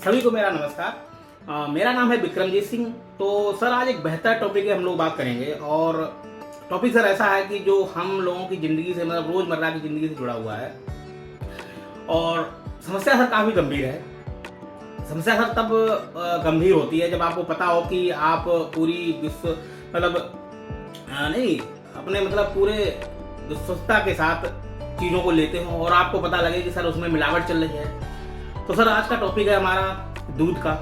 सभी को मेरा नमस्कार। मेरा नाम है विक्रमजीत सिंह। तो सर आज एक बेहतर टॉपिक है, हम लोग बात करेंगे। और टॉपिक सर ऐसा है कि जो हम लोगों की ज़िंदगी से मतलब रोज़मर्रा की ज़िंदगी से जुड़ा हुआ है। और समस्या सर काफ़ी गंभीर है। समस्या सर तब गंभीर होती है जब आपको पता हो कि आप पूरी विश्व मतलब नहीं अपने मतलब पूरे विश्वस्तता के साथ चीज़ों को लेते हो और आपको पता लगे कि सर उसमें मिलावट चल रही है। तो सर आज का टॉपिक है हमारा दूध का।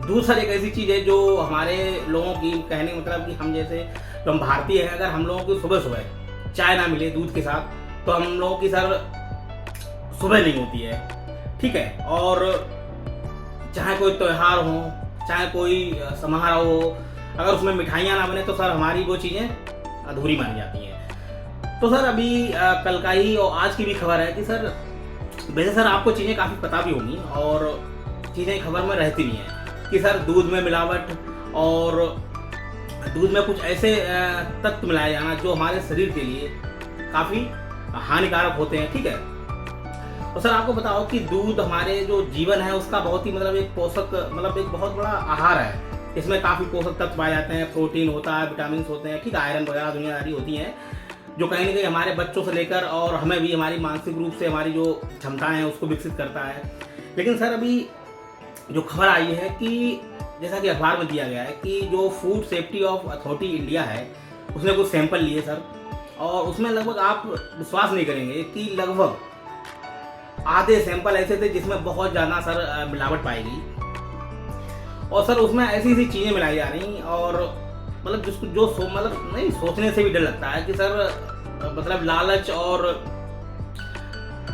दूध सर एक ऐसी चीज़ है जो हमारे लोगों की कहने मतलब कि हम जैसे जो हम भारतीय हैं, अगर हम लोगों की सुबह सुबह चाय ना मिले दूध के साथ तो हम लोगों की सर सुबह नहीं होती है। ठीक है। और चाहे कोई त्यौहार हो, चाहे कोई समारोह हो, अगर उसमें मिठाइयाँ ना बने तो सर हमारी वो चीज़ें अधूरी मानी जाती हैं। तो सर अभी कल का ही और आज की भी खबर है कि सर वैसे सर आपको चीज़ें काफ़ी पता भी होंगी और चीज़ें खबर में रहती भी हैं कि सर दूध में मिलावट और दूध में कुछ ऐसे तत्व मिलाए जाना जो हमारे शरीर के लिए काफ़ी हानिकारक होते हैं। ठीक है। तो सर आपको बताओ कि दूध हमारे जो जीवन है उसका बहुत ही मतलब एक पोषक मतलब एक बहुत बड़ा आहार है। इसमें काफ़ी पोषक तत्व पाए जाते हैं, प्रोटीन होता है, विटामिन होते हैं, ठीक है, आयरन वगैरह दुनियादारी होती हैं जो कहीं ना कहीं हमारे बच्चों से लेकर और हमें भी हमारी मानसिक रूप से हमारी जो क्षमताएं हैं उसको विकसित करता है। लेकिन सर अभी जो खबर आई है कि जैसा कि अखबार में दिया गया है कि जो food safety of authority India है उसने कुछ सैंपल लिए सर, और उसमें लगभग आप विश्वास नहीं करेंगे कि लगभग आधे सैंपल ऐसे थे जिसमें बहुत ज़्यादा सर मिलावट पाई गई। और सर उसमें ऐसी ऐसी चीज़ें मिलाई जा रही और मतलब जिसको जो मतलब नहीं सोचने से भी डर लगता है कि सर मतलब लालच और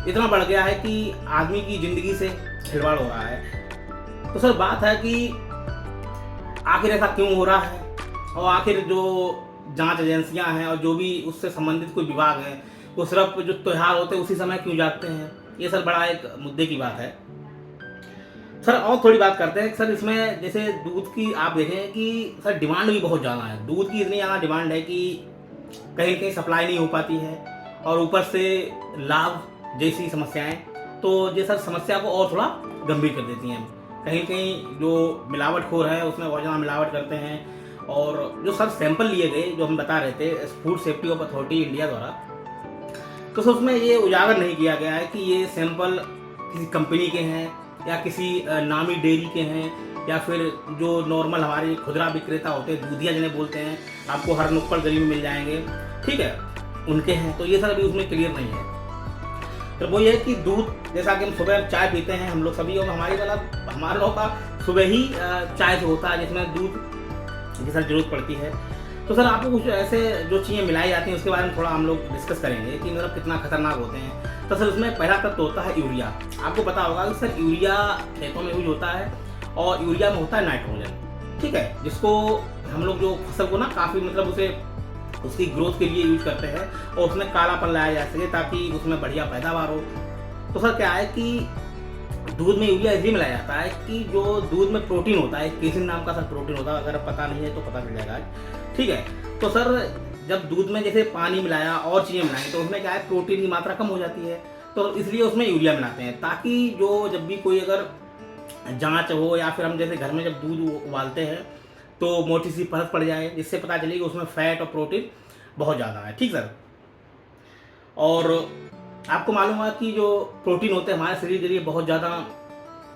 इतना बढ़ गया है कि आदमी की ज़िंदगी से खिलवाड़ हो रहा है। तो सर बात है कि आखिर ऐसा क्यों हो रहा है और आखिर जो जांच एजेंसियां हैं और जो भी उससे संबंधित कोई विभाग हैं वो सिर्फ जो त्यौहार होते हैं उसी समय क्यों जागते हैं, ये सर बड़ा एक मुद्दे की बात है। सर और थोड़ी बात करते हैं सर इसमें जैसे दूध की आप देखें कि सर डिमांड भी बहुत ज़्यादा है। दूध की इतनी ज़्यादा डिमांड है कि कहीं कहीं सप्लाई नहीं हो पाती है और ऊपर से लाभ जैसी समस्याएं तो ये सर समस्या को और थोड़ा गंभीर कर देती हैं। कहीं कहीं जो मिलावटखोर है उसमें बहुत ज़्यादा मिलावट करते हैं। और जो सर सैंपल लिए गए जो हम बता रहे थे food safety of authority India द्वारा, तो सर उसमें ये उजागर नहीं किया गया है कि ये सैंपल किसी कंपनी के हैं या किसी नामी डेयरी के हैं या फिर जो नॉर्मल हमारे खुदरा विक्रेता होते हैं, दूधिया जिन्हें बोलते हैं, आपको हर नुक्कड़ गली में मिल जाएंगे, ठीक है, उनके हैं। तो ये सर अभी उसमें क्लियर नहीं है। तो वो ये है कि दूध जैसा कि हम सुबह चाय पीते हैं हम लोग सभी, और हमारी मतलब हमारे लोगों का सुबह ही चाय से होता है जिसमें दूध की सर जरूरत पड़ती है। तो सर आपको कुछ ऐसे जो चीज़ें मिलाई जाती हैं उसके बारे में थोड़ा हम लोग डिस्कस करेंगे कि मतलब कितना खतरनाक होते हैं। तो सर उसमें पहला तत्व होता है यूरिया। आपको पता होगा कि सर यूरिया खेतों में यूज होता है और यूरिया में होता है नाइट्रोजन, ठीक है, जिसको हम लोग जो फसल को ना काफ़ी मतलब उसे उसकी ग्रोथ के लिए यूज करते हैं और उसमें कालापन लाया जा सके ताकि उसमें बढ़िया पैदावार हो। तो सर क्या है कि दूध में यूरिया इसलिए मिलाया जाता है कि जो दूध में प्रोटीन होता है, केसिन नाम का सर प्रोटीन होता है, अगर पता नहीं है तो पता चल जाएगा, ठीक है। तो सर जब दूध में जैसे पानी मिलाया और चीज़ें मिलाई तो उसमें क्या है प्रोटीन की मात्रा कम हो जाती है, तो इसलिए उसमें यूरिया मिलाते हैं ताकि जो जब भी कोई अगर जांच हो या फिर हम जैसे घर में जब दूध उबालते हैं तो मोटी सी परत पड़ जाए जिससे पता चले कि उसमें फैट और प्रोटीन बहुत ज़्यादा है, ठीक सर। और आपको मालूम है कि जो प्रोटीन होते हैं हमारे शरीर के लिए बहुत ज़्यादा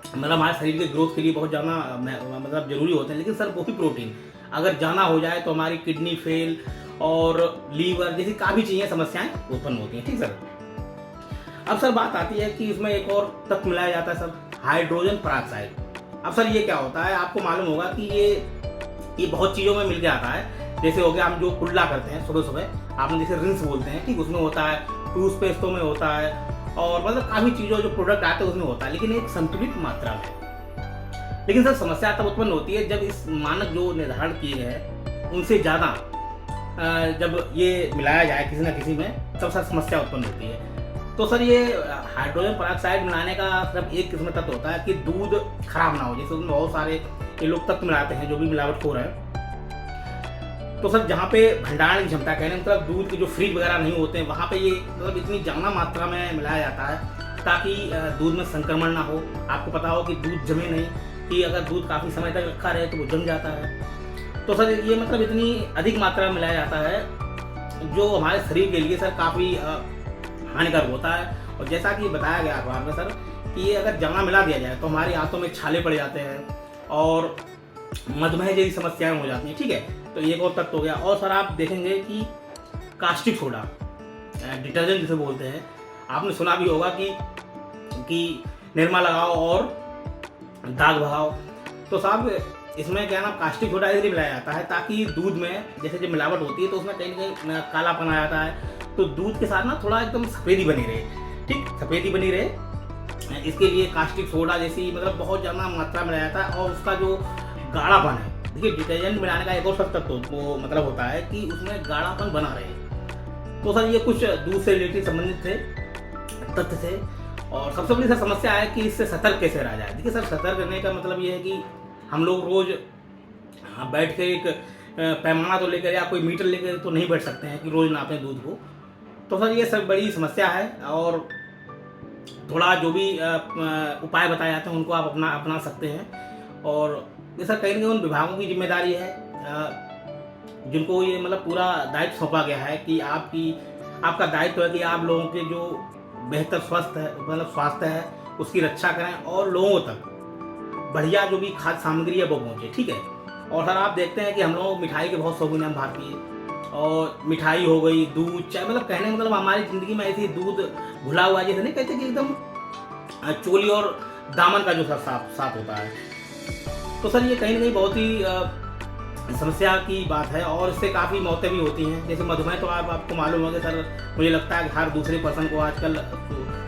मतलब हमारे शरीर के ग्रोथ के लिए बहुत ज़्यादा मतलब ज़रूरी होते हैं। लेकिन सर वो भी प्रोटीन अगर जाना हो जाए तो हमारी किडनी फेल और लीवर जैसी काफ़ी चीज़ें समस्याएं उत्पन्न होती हैं, ठीक सर। अब सर बात आती है कि इसमें एक और तत्व मिलाया जाता है सर, हाइड्रोजन पेरोक्साइड। अब सर ये क्या होता है, आपको मालूम होगा कि ये बहुत चीज़ों में मिल के आता है। जैसे हो गया हम जो कुल्ला करते हैं सुबह सुबह, आपने जैसे रिंस बोलते हैं, ठीक, उसमें होता है, टूथपेस्टों में होता है और मतलब काफ़ी चीज़ों जो प्रोडक्ट आते हैं उसमें होता है, लेकिन एक संतुलित मात्रा में। लेकिन सर समस्या तब उत्पन्न होती है जब इस मानक जो निर्धारण किए गए हैं उनसे ज़्यादा जब ये मिलाया जाए किसी न किसी में तब सर समस्या उत्पन्न होती है। तो सर ये हाइड्रोजन पेरोक्साइड मिलाने का सिर्फ एक किस्म तत्व होता है कि दूध खराब ना हो। जैसे उसमें बहुत सारे ये लोग तत्व मिलाते हैं जो भी मिलावटखोर है। तो सर जहाँ पे भंडारण की क्षमता कहने मतलब दूध के जो फ्रिज वगैरह नहीं होते हैं वहाँ पे ये मतलब इतनी ज़्यादा मात्रा में मिलाया जाता है ताकि दूध में संक्रमण ना हो। आपको पता हो कि दूध जमे नहीं, कि अगर दूध काफ़ी समय तक रखा रहे तो वो जम जाता है। तो सर ये मतलब इतनी अधिक मात्रा में मिलाया जाता है जो हमारे शरीर के लिए सर काफ़ी हानिकारक होता है। और जैसा कि बताया गया अखबार में सर कि ये अगर ज़्यादा मिला दिया जाए तो हमारी आंतों में छाले पड़ जाते हैं और मधुमेह जैसी समस्याएं हो जाती हैं। ठीक है, तो ये एक और तत्व हो गया। और सर आप देखेंगे कि कास्टिक सोडा, डिटर्जेंट जिसे बोलते हैं, आपने सुना भी होगा कि निरमा लगाओ और दाग भगाओ। तो साहब इसमें क्या नाम कास्टिक सोडा इसलिए मिलाया जाता है ताकि दूध में जैसे जब मिलावट होती है तो उसमें कहीं ना कहीं कालापन आ जाता है, तो दूध के साथ ना थोड़ा एकदम सफ़ेदी बनी रहे। ठीक, सफ़ेदी बनी रहे, इसके लिए कास्टिक सोडा जैसी मतलब बहुत ज़्यादा मात्रा में मिलाया जाता है। और उसका जो गाढ़ापन है, देखिए डिटर्जेंट मिलाने का एक और तत्व वो मतलब होता है कि उसमें गाढ़ापन बना रहे। तो सर ये कुछ दूध से रिलेटेड संबंधित थे, तथ्य थे। और सबसे बड़ी सर समस्या है कि इससे सतर्क कैसे रहा जाए। देखिए सर, सतर्क रहने का मतलब ये है कि हम लोग रोज़ बैठ के एक पैमाना तो लेकर या कोई मीटर लेकर तो नहीं बैठ सकते हैं कि रोज़ नापें दूध को। तो सर ये सब बड़ी समस्या है और थोड़ा जो भी उपाय बताए जाते हैं उनको आप अपना सकते हैं। और ये सर कहीं ना कहीं उन विभागों की जिम्मेदारी है जिनको ये मतलब पूरा दायित्व सौंपा गया है कि आपका दायित्व है कि आप लोगों के जो बेहतर स्वास्थ्य है उसकी रक्षा करें और लोगों तक बढ़िया जो भी खाद्य सामग्री है वो पहुँचे। ठीक है, और सर आप देखते हैं कि हम लोग मिठाई के बहुत शौकीन हैं हम भारतीय, और मिठाई हो गई, दूध, चाय, मतलब कहने का मतलब हमारी ज़िंदगी में ऐसी दूध घुला हुआ जैसे नहीं कहते कि एकदम चोली और दामन का जो सर साथ होता है। तो सर ये कहीं ना कहीं बहुत ही समस्या की बात है और इससे काफ़ी मौतें भी होती हैं। जैसे मधुमेह तो आपको मालूम होगा सर, मुझे लगता है कि हर दूसरे पर्सन को आजकल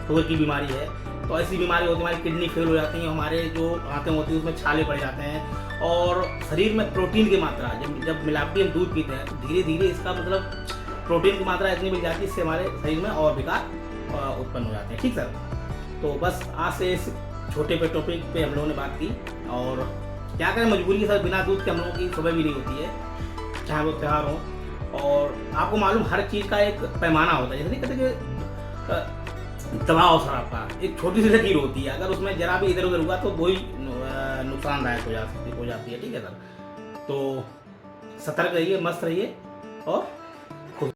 शुगर की बीमारी है। तो ऐसी बीमारी होती है, हमारी किडनी फेल हो जाती है, हमारे जो आंतें होती हैं उसमें छाले पड़ जाते हैं और शरीर में प्रोटीन की मात्रा जब मिलावटी हम दूध पीते हैं तो धीरे धीरे इसका मतलब प्रोटीन की मात्रा इतनी मिल जाती है इससे हमारे शरीर में और विकार उत्पन्न हो जाते हैं। ठीक सर, तो बस आज से इस छोटे पे टॉपिक पे हम लोगों ने बात की। और क्या करें, मजबूरी के साथ बिना दूध के हम लोगों की सुबह भी नहीं होती है, चाहे वो त्यौहार हो। और आपको मालूम हर चीज़ का एक पैमाना होता है। जैसे नहीं कहते कि दबाव सर आपका एक छोटी सी लकीर होती है, अगर उसमें जरा भी इधर उधर हुआ तो वही नुकसानदायक हो जाती है। ठीक है सर, तो सतर्क रहिए, मस्त रहिए और